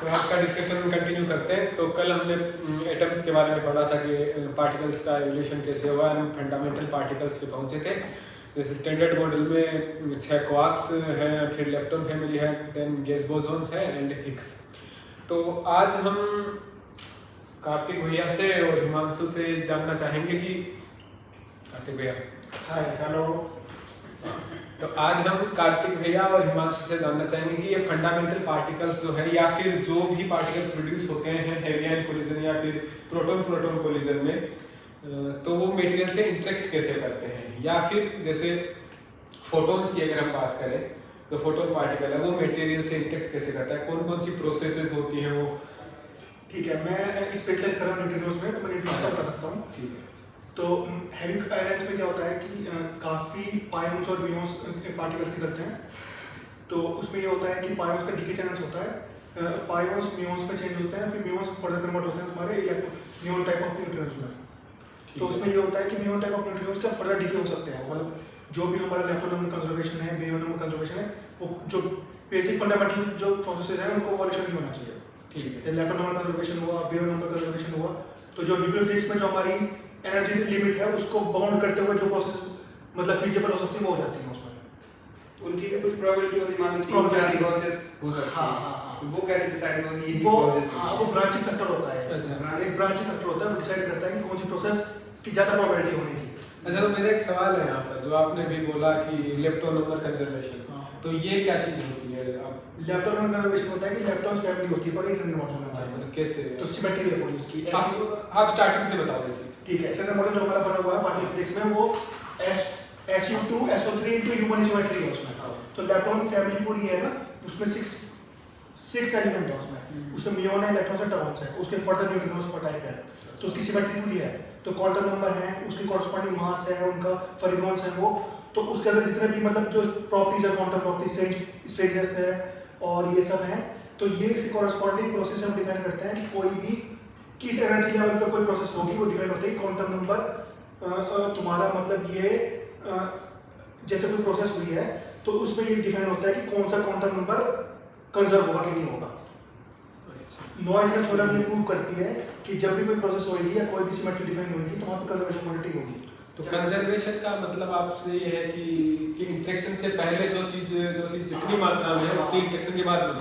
तो आपका discussion continue करते हैं। तो कल हमने एटम्स के बारे में पढ़ा था कि पार्टिकल्स का एवोल्यूशन कैसे हुआ, हम फंडामेंटल पार्टिकल्स पे पहुंचे थे। जैसे स्टैंडर्ड मॉडल में 6 क्वार्क्स हैं, फिर लेप्टॉन फैमिली है, देन गैस बोसॉन्स है एंड हिग्स। तो आज हम कार्तिक भैया से और हिमांशु से जानना चाहेंगे कि कार्तिक भैया हाय हेलो। तो आज हम कार्तिक भैया और हिमांशु से जानना चाहेंगे कि ये फंडामेंटल पार्टिकल्स जो है या फिर जो भी पार्टिकल प्रोड्यूस होते हैं हेवी आयन कोलिजन या फिर प्रोटॉन प्रोटॉन कोलिजन में, तो वो मटेरियल से इंटरेक्ट कैसे करते हैं, या फिर जैसे फोटॉन्स की अगर हम बात करें तो फोटोन पार्टिकल है वो मटेरियल से इंटरेक्ट कैसे करता है, कौन कौन सी प्रोसेसेस होती हैं वो। ठीक है, मैं स्पेशलाइज कर रहा हूँ न्यूट्रिनोज में, तो मैं न्यूट्रिनोज बता सकता हूँ। ठीक है। तो हैवी आयंस में क्या होता है कि काफ़ी पायोन्स और म्यून्स पार्टिकल्स निकलते हैं। तो उसमें ये होता है कि पायोन्स का डीके चैनल्स होता है, पायोन्स म्यून्स में चेंज होते हैं, फिर म्यून्स फर्दर कन्वर्ट होते हैं तुम्हारे म्यून टाइप ऑफ न्यूट्रिनोज में। तो उसमें ये होता है कि म्यून टाइप ऑफ न्यूट्रिनोज का फर्दर डीके हो सकते हैं, मतलब जो भी हमारा लेप्टोन नंबर कंजर्वेशन है, बेरियम नंबर कंजर्वेशन है, वो जो बेसिक फंडामेंटल जो प्रोसेसेस हैं उनको वॉल्यूशन नहीं होना चाहिए। ठीक है, लेप्टोन नंबर कंजर्वेशन हुआ, बेरियम नंबर कंजर्वेशन हुआ, तो जो न्यूक्लियोफिलिक्स में जो हमारी एनर्जी लिमिट है उसको बाउंड करते हुए जो प्रोसेस मतलब फिजिबल हो सकती है वो हो जाती है उसमें। उनकी भी कुछ प्रोबेबिलिटी होती है, मान लो 3-4 प्रोसेस हो सकती है। हाँ। तो वो कैसे डिसाइड होगा कि ये वो प्रोसेस वो ब्रांचिंग फैक्टर होता है। अच्छा, एक ब्रांचिंग फैक्टर होता है, वो डिसाइड करता है कि कौन सी प्रोसेस की ज़्यादा प्रोबेबिलिटी होने की। अच्छा, तो मेरा एक सवाल है यहाँ पर, जो आपने भी बोला कि लेप्टोन नंबर कंजर्वेशन, तो ये क्या चीज़ होती है? आप लेप्टोन नंबर कंजर्वेशन होता है कि लेप्टॉन्स फैमिली होती है पर एक सेंट्रल मॉडल में मतलब कैसे, तो सिमेट्री है पूरी उसकी। आप स्टार्टिंग से बता दीजिए। ठीक है, सेंट्रल मॉडल जो हमारा बना हुआ है पार्टिकल फिजिक्स में, वो SU2 SO3 into U1 symmetry है उसमें। तो लेप्टॉन फैमिली पूरी है ना, उसमें 6 एलिमेंट है उसमें म्यून है, इलेक्ट्रॉन्स है, टर्म्स है, उसके फर्दर न्यूट्रिनोज पर टाइप है, तो उसकी सिमेट्री पूरी है। तो क्वांटम नंबर है, उसकी कॉरस्पॉन्डिंग मास है, उनका फर्मियंस है वो, तो उसके अंदर जितने भी मतलब जो प्रॉपर्टीज है, क्वांटम प्रॉपर्टीज, स्ट्रेंजनेस है और ये सब है, तो ये इसके कॉरस्पॉन्डिंग प्रोसेस हम डिफाइन करते हैं कि कोई भी किस एनर्जी लेवल पर कोई प्रोसेस होगी वो डिफाइन होती है। क्वांटम नंबर तुम्हारा मतलब ये जैसे कोई प्रोसेस हुई है तो उसमें ये डिफाइन होता है कि कौन सा क्वांटम नंबर कंजर्व होगा कि नहीं होगा। नॉइज़ थ्योरम ये प्रूव करती है कि जब भी कोई प्रोसेस होगी या कोई भी सिमेट्री डिफाइन होगी तो वहाँ पे कंजर्वेशन क्वांटिटी होगी। तो कंजर्वेशन का मतलब आपसे ये है कि इंटरेक्शन से पहले जो चीज जितनी मात्रा में है उतनी इंटरेक्शन के बाद में।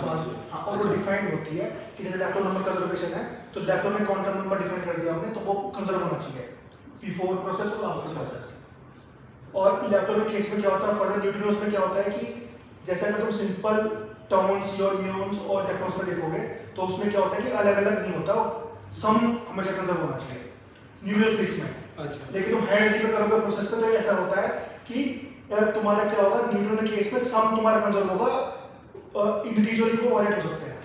हाँ, और वो डिफाइंड होती है कि जैसे लेप्टॉन नंबर कंजर्वेशन है तो लेप्टॉन में क्वांटम नंबर डिफाइन कर दिया हमने, तो वो कंजर्व होना चाहिए बिफोर प्रोसेस और आफ्टर प्रोसेस। और लेप्टॉन में केस में क्या होता है, फर्दर न्यूट्रिनोज में क्या होता है कि जैसे अगर तुम सिंपल टर्म्स और म्यून्स और इलेक्ट्रॉन्स में देखोगे तो उसमें क्या होता है कि अलग अलग नहीं होता, सम हमेशा कंजर्व होना चाहिए न्यूक्लियोफिलिक्स में। अच्छा, लेकिन तुम हाई एनर्जी में करोगे प्रोसेस का तो ऐसा होता है कि तुम्हारा क्या होगा, न्यूट्रॉन के केस में सम तुम्हारा कंजर्व होगा, इंडिविजुअली को वायलेट हो सकते हैं।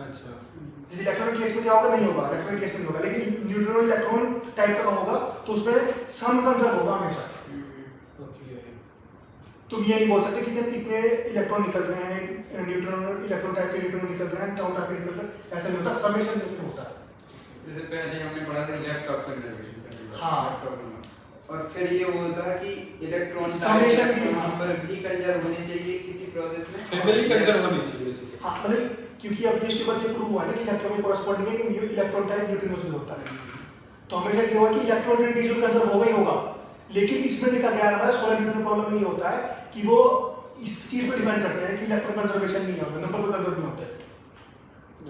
अच्छा, जैसे इलेक्ट्रॉन के केस में क्या होगा, नहीं होगा, इलेक्ट्रॉन के केस में नहीं होगा, लेकिन न्यूट्रॉन इलेक्ट्रॉन टाइप का होगा तो उसमें सम कंजर्व होगा हमेशा। तुम ये नहीं बोल सकते कि जब इतने इलेक्ट्रॉन निकल रहे हैं, न्यूट्रॉन इलेक्ट्रॉन टाइप के न्यूट्रॉन निकल रहे हैं, टाउ टाइप के निकल रहे हैं, ऐसा नहीं होता, समेशन नहीं होता। जैसे पहले हमने पढ़ा था लैपटॉप कंजर्वेशन करने हाँ। और फिर ये होता है कि इलेक्ट्रॉन Summation भी नंबर भी कंजर्व होने चाहिए किसी प्रोसेस में, फैमिली कंजर्व होनी चाहिए बेसिकली। हाँ, मतलब क्योंकि अब ये स्टेबल ये प्रूव हुआ है ना कि इलेक्ट्रॉन के कॉरस्पॉन्डिंग है कि इलेक्ट्रॉन टाइप न्यूट्रिनोज में होता है, तो हमेशा ये होगा कि इलेक्ट्रॉन इंडिविजुअल कंजर्व होगा ही होगा। लेकिन इसमें देखा गया हमारा सोलर न्यूट्रॉन प्रॉब्लम ये होता है कि वो इस चीज को डिफाइन करते हैं कि इलेक्ट्रॉन कंजर्वेशन नहीं होता, नंबर को कंजर्व नहीं होते।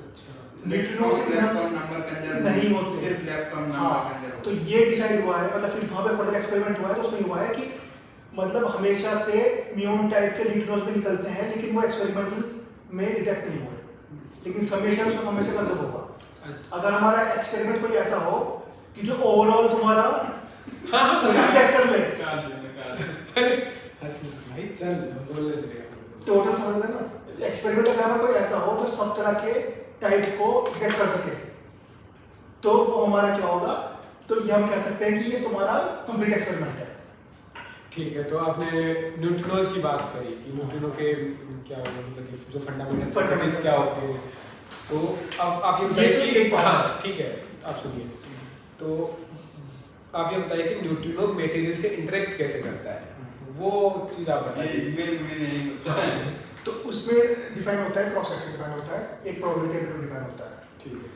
अच्छा, न्यूट्रिनोज इलेक्ट्रॉन नंबर कंजर्व नहीं होते, सिर्फ इलेक्ट्रॉन नंबर हाँ, कंजर्व। तो ये डिसाइड हुआ है, मतलब फिर वहाँ पे फर्दर एक्सपेरिमेंट हुआ है तो उसमें हुआ है कि मतलब हमेशा से म्यून टाइप के न्यूट्रिनोज में निकलते हैं लेकिन वो एक्सपेरिमेंट में डिटेक्ट नहीं हुए, लेकिन समेशन उसमें हमेशा कंजर्व होगा। अगर हमारा एक्सपेरिमेंट कोई ऐसा हो कि जो ओवरऑल तुम्हारा सभी डिटेक्ट कर ले, भाई चल बोल ले टोटल समझ लेना, एक्सपेरिमेंट अगर हमारा कोई ऐसा हो तो सब तरह के टाइप को डिटेक्ट कर सके, तो वो हमारा क्या होगा, तो ये हम कह सकते हैं कि ये तुम्हारा कंप्लीट एक्सपेरिमेंट है। ठीक है, तो आपने न्यूट्रिनोज की बात करी कि न्यूट्रिनो के क्या मतलब कि जो फंडामेंटल प्रॉपर्टीज क्या होती है, तो अब आप ये बताइए कि हाँ ठीक है आप सुनिए, तो आप ये बताइए कि न्यूट्रिनो मटेरियल से इंटरेक्ट कैसे करता है, वो चीज़ आप बताइए। ये इसमें नहीं होता है। तो उसमें डिफाइन होता है क्रॉस सेक्शन डिफाइन होता है, एक प्रोबेबिलिटी एम्पलीट्यूड डिफाइन होता है, ठीक है।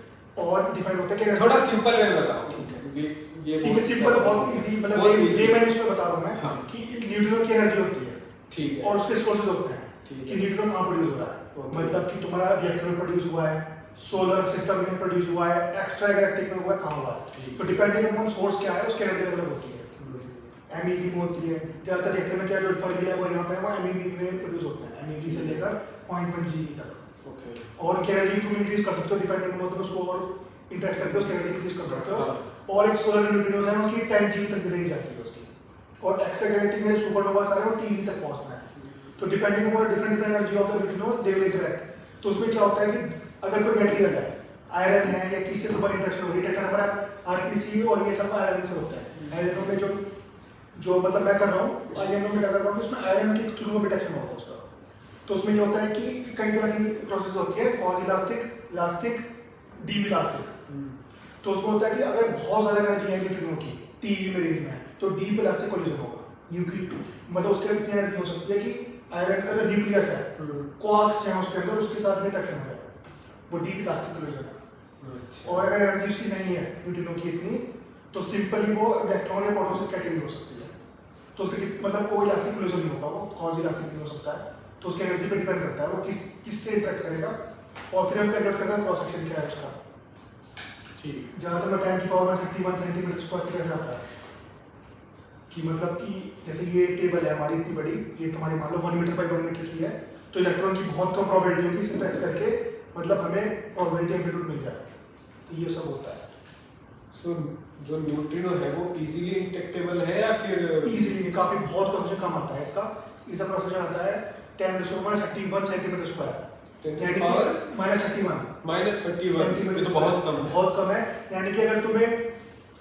और डिफाइन होता है कि थोड़ा सिंपल वे में बताओ। ठीक है। क्योंकि ये ठीक है, सिंपल बहुत इजी, मतलब बहुत ये easy। मैं इसमें बता रहा हूँ मैं हाँ। कि न्यूट्रिनो की एनर्जी होती है ठीक है। और उसके सोर्सेज होते हैं ठीक कि है। न्यूट्रिनो कहाँ प्रोड्यूस हो रहा है, Okay। मतलब कि तुम्हारा रिएक्टर में प्रोड्यूस हुआ है, सोलर सिस्टम में प्रोड्यूस हुआ है, एक्स्ट्रा गैलेक्टिक में हुआ है, कहाँ हुआ है। ठीक। तो डिपेंडिंग अपॉन सोर्स क्या है उसकी एनर्जी अलग होती है। MEV में होती है, ज़्यादातर रिएक्टर में क्या जो फॉर्मूला है वो यहाँ पे है, वो MEV में प्रोड्यूस होते हैं, MEV से लेकर 0.1 GeV तक। ओके। और की एनर्जी तुम इंक्रीज कर सकते हो डिपेंडिंग अपॉन उसको और इंटरेक्ट करके उसकी एनर्जी इंक्रीज कर सकते हो। और एक सोलर न्यूट्रिनोज है उनकी 10 GeV तक रेंज जाती है उसकी, और एक्स्ट्रा गैलेक्टिक है सुपरनोवा सारे वो TeV तक पहुंचना है। तो depending upon different energy of the neutrinos they will interact. तो उसमें क्या होता है कि अगर कोई मटेरियल है, आयरन है या किसी से तुम्हारी इंटरेक्शन हो रही है, हमारा RPC और ये सब आयरन से होता है। आयरन में जो मतलब मैं कर रहा हूँ आयरन में क्या कर रहा हूँ, उसमें आयरन के थ्रू डिटेक्शन होगा उसका। तो उसमें ये होता है कि कई तरह की प्रोसेस होती है, क्वाज़ी इलास्टिक, डीप इलास्टिक। तो उसमें होता है कि अगर बहुत ज़्यादा एनर्जी है न्यूट्रिनो की TeV में रेंज में है तो डीप इलास्टिक कोलिजन होगा। मतलब उसके लिए कितनी एनर्जी हो सकती है कि आयरन का जो न्यूक्लियस है, क्वार्क्स हैं उसके अंदर, उसके साथ में इंटरेक्शन हो जाएगा, वो डीप इलास्टिक कोलिजन है। और अगर एनर्जी उसकी नहीं है न्यूट्रिनो की इतनी, तो सिंपली वो इलेक्ट्रॉन या प्रोटॉन से कैटेगरी हो सकती है। तो उसके मतलब कोई इलास्टिक कोलिजन नहीं होगा, वो क्वाज़ी इलास्टिक नहीं हो सकता है। तो उसकी एनर्जी पे डिपेंड करता है वो किससे इंटरेक्ट करेगा, और फिर हम कैलकुलेट करते हैं क्रॉस सेक्शन क्या है उसका। ठीक। ज़्यादातर में 10 की पावर में 61 सेंटीमीटर स्क्वायर कैसे आता है कि मतलब कि जैसे ये टेबल है हमारी इतनी बड़ी, ये तुम्हारी मान लो 1 मीटर बाई 1 मीटर की है, तो इलेक्ट्रॉन की बहुत कम प्रोबेबिलिटी होगी इससे इंटरेक्ट करके मतलब हमें प्रोबेबिलिटी एम्पलीट्यूड मिल जाए। तो ये सब होता है। सो जो न्यूट्रिनो है वो इजीली इंटेक्टेबल है या फिर इजीली काफ़ी बहुत प्रोसेशन कम आता है इसका। इसका प्रोसेशन आता है 10⁻31 सेंटीमीटर स्क्वायर, यानी कि -31 -31 तो बहुत कम है। बहुत कम है। यानी कि अगर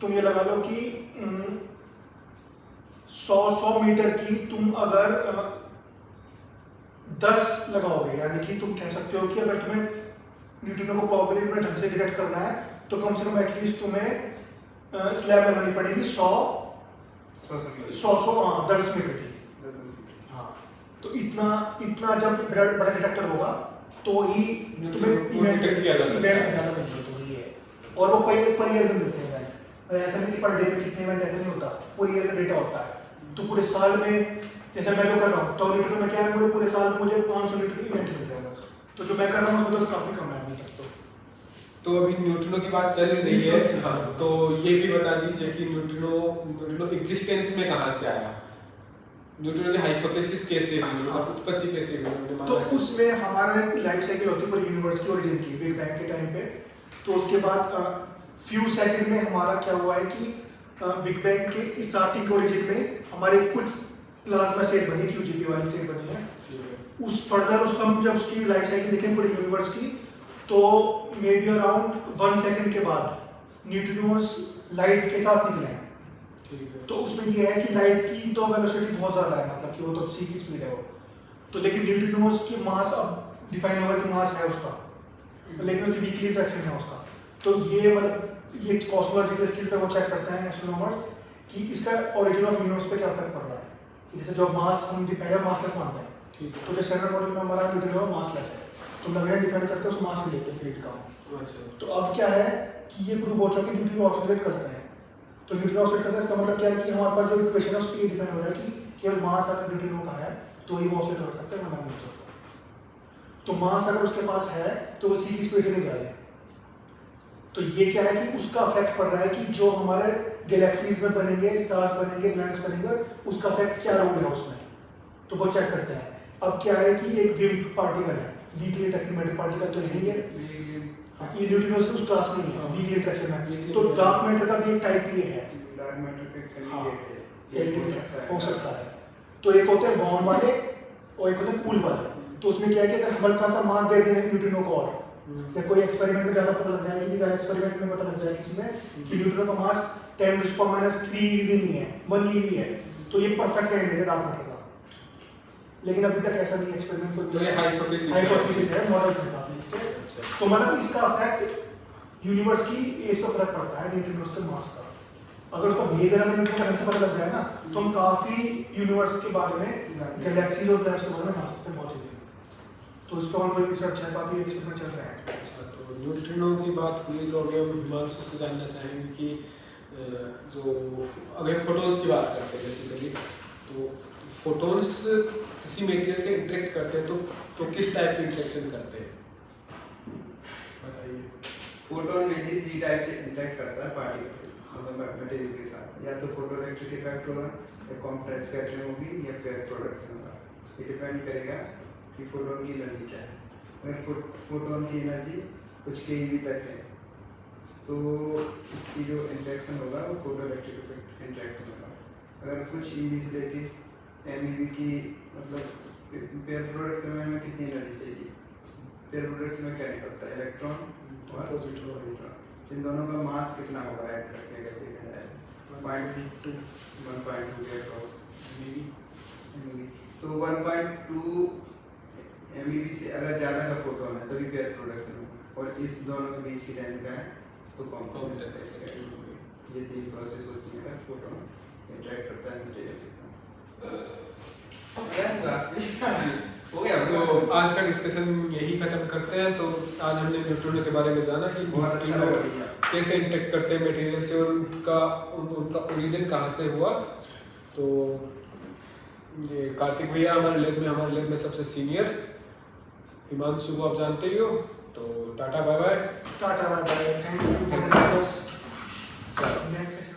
तुम ये लगा लो कि 100 मीटर की तुम अगर 10 लगाओगे, यानी कि तुम कह सकते हो कि अगर तुम्हें न्यूट्रिनो को प्रोबेबिलिटी में ढंग से डिटेक्ट करना है तो कम से कम एटलीस्ट तुम्हें स्लैब लगानी पड़ेगी 100 10 मीटर की। हाँ, तो इतना जब बड़ा डिटेक्टर होगा तो ही तुम्हें इवेंट किया जा सकता है। ज़्यादा मिलता है। तो ये है, और वो पर ईयर में मिलते हैं इवेंट, ऐसा नहीं कि पर डे में कितने इवेंट, ऐसा नहीं होता, पूरे ईयर का डेटा होता है। तो पूरे साल में जैसे मैं जो कर रहा हूँ तो लीटर में क्या है, मुझे पूरे साल में मुझे 500 लीटर इवेंट मिल रहा है, तो जो मैं कर रहा हूँ उसमें तो काफ़ी कम है अभी तक। तो अभी न्यूट्रिनो की बात चल रही है, हाँ, तो ये भी बता दीजिए कि न्यूट्रिनो एग्जिस्टेंस में कहाँ से आया, न्यूट्रिनो की हाइपोथेसिस कैसे हुई, मतलब उत्पत्ति कैसे हुई? तो उसमें हमारा एक लाइफ साइकिल होती है पूरी यूनिवर्स की ओरिजिन की, बिग बैंग के टाइम पे। तो उसके बाद फ्यू सेकंड में हमारा क्या हुआ है कि बिग बैंग के स्टार्टिंग के ओरिजिन में हमारे कुछ प्लाज्मा स्टेट बनी, QGP वाली स्टेट बनी है। उस फर्दर उसका हम जब उसकी लाइफ साइकिल देखें पूरी यूनिवर्स की, तो मे बी अराउंड 1 सेकंड के बाद न्यूट्रिनोज लाइट के साथ निकले हैं। तो उसमें ये है कि लाइट की तो वेलोसिटी बहुत ज़्यादा है, मतलब कि वो तो c की स्पीड है वो, तो लेकिन न्यूट्रिनोज की मास अब डिफाइन होगा कि मास है उसका, लेकिन उसकी वीकली इंट्रैक्शन है उसका। तो ये मतलब ये कॉस्मोलॉजिकल स्केल पे वो चेक करते हैं एस्ट्रोनॉमर्स कि इसका ओरिजिन ऑफ यूनिवर्स पे क्या फर्क पड़ रहा है। जैसे जो मास हम पहले मास तक मानते हैं, तो जो स्टैंडर्ड मॉडल में हमारा न्यूट्रिनो मास लेस है, तो लवेरियन डिफाइन करते हैं उस मास में लेते हैं फील्ड का। तो अब क्या है कि ये प्रूव हो चुका कि न्यूट्रिनो ऑक्सीडेट करते हैं। तो न्यूट्रिनो ऑक्सीडेट करते हैं, इसका मतलब क्या है कि हमारे पास जो इक्वेशन है उसकी डिफाइन हो रहा है कि केवल मास अगर न्यूट्रिनो का है तो ही वो ऑक्सीडेट कर सकता है, वरना नहीं हो सकता। तो मास अगर उसके पास है तो वो c की स्पीड से नहीं जा रही। तो ये क्या है कि उसका इफेक्ट पड़ रहा है कि जो हमारे गैलेक्सीज में बनेंगे, स्टार्स बनेंगे, प्लैनेट्स बनेंगे, उसका इफेक्ट क्या रोल है उसमें, तो वो चेक करते हैं। अब क्या है कि एक विम पार्टिकल है, वीकली इंटरेक्टिंग मैटर पार्टिकल तो यही है, ये न्यूट्रिनो से उस क्लास में ही है, वीकली इंटरेक्शन में। तो डार्क मैटर का भी एक टाइप ये है, डार्क मैटर पे हो सकता है। तो एक होते हैं वार्म वाले और एक होते हैं कूल वाले। तो उसमें क्या है कि अगर हल्का सा मास दे दें न्यूट्रिनो को, और या कोई एक्सपेरिमेंट में ज़्यादा पता लग जाए कि एक्सपेरिमेंट में पता लग जाए किसी में कि न्यूट्रिनो का मास 10⁻³ भी नहीं है, 1 eV है, तो ये परफेक्ट कैंडिडेट है डार्क मैटर का। लेकिन अभी तक ऐसा नहीं एक्सपेरिमेंट को, तो ये हाइपोथेसिस है, मॉडल्स हैं काफी इसके। तो मतलब इसका इफेक्ट यूनिवर्स की एज पर फर्क पड़ता है न्यूट्रिनोज के मास का। अगर उसका बिहेवियर हमें न्यूट्रिनो का ढंग से पता लग जाए ना, तो हम काफी यूनिवर्स के बारे में, गैलेक्सीज और प्लैनेट्स के बारे में जान सकते हैं बहुत इजीली। तो इस पर ऑनगोइंग रिसर्च है, काफ़ी एक्सपेरिमेंट चल रहा है। अच्छा, तो न्यूट्रिनो की बात हुई तो अभी हम हिमांशु से जानना चाहेंगे कि जो अगर फोटोन्स की बात करते हैं बेसिकली, तो फोटोन्स किसी मटेरियल से इंटरेक्ट करते हैं तो किस टाइप की इंटरेक्शन करते हैं, बताइए। फोटोन मेनली 3 टाइप से इंटरेक्ट करता है पार्टिकल मतलब मटेरियल के साथ, या तो फोटो इलेक्ट्रिक इफेक्ट होगा, या कॉम्प्लेक्स स्कैटरिंग होगी, या पेयर प्रोडक्शन होगा। ये डिपेंड करेगा कि फोटोन की एनर्जी क्या है। अगर फोटोन की एनर्जी कुछ केईवी तक है तो इसकी जो इंटरेक्शन होगा वो फोटो इलेक्ट्रिक इफेक्ट इंटरेक्शन होगा। अगर कुछ ईवी से लेके एमईवी की मतलब पेयर प्रोडक्शन में हमें कितनी एनर्जी चाहिए, पेयर प्रोडक्शन में क्या निकलता है, इलेक्ट्रॉन और न्यूट्रॉन, इन दोनों का मास कितना होगा ऐड करके अगर देखा जाए 1.2 के अक्रॉस एमईवी, तो 1.2 एमईवी से अगर ज़्यादा का फोटोन है तभी पेयर प्रोडक्शन हो, और इस दोनों के बीच की रेंज का है तो कॉम्प्लेक्स स्कैटरिंग। ये 3 प्रोसेस होती है अगर फोटोन इंटरेक्ट करता है मटेरियल के साथ। हो गया तो आज का डिस्कशन यही खत्म करते हैं। तो आज हमने न्यूट्रिनो के बारे में जाना कि बहुत अच्छा न्यूट्रिनो लगा भैया। कैसे इंटरेक्ट करते हैं मटेरियल से और उनका ओरिजिन कहाँ से हुआ। तो ये कार्तिक भैया हमारे लैब में सबसे सीनियर, हिमांशु को आप जानते ही हो। तो tata bye bye. Tata bye bye, thank you for the discuss. Next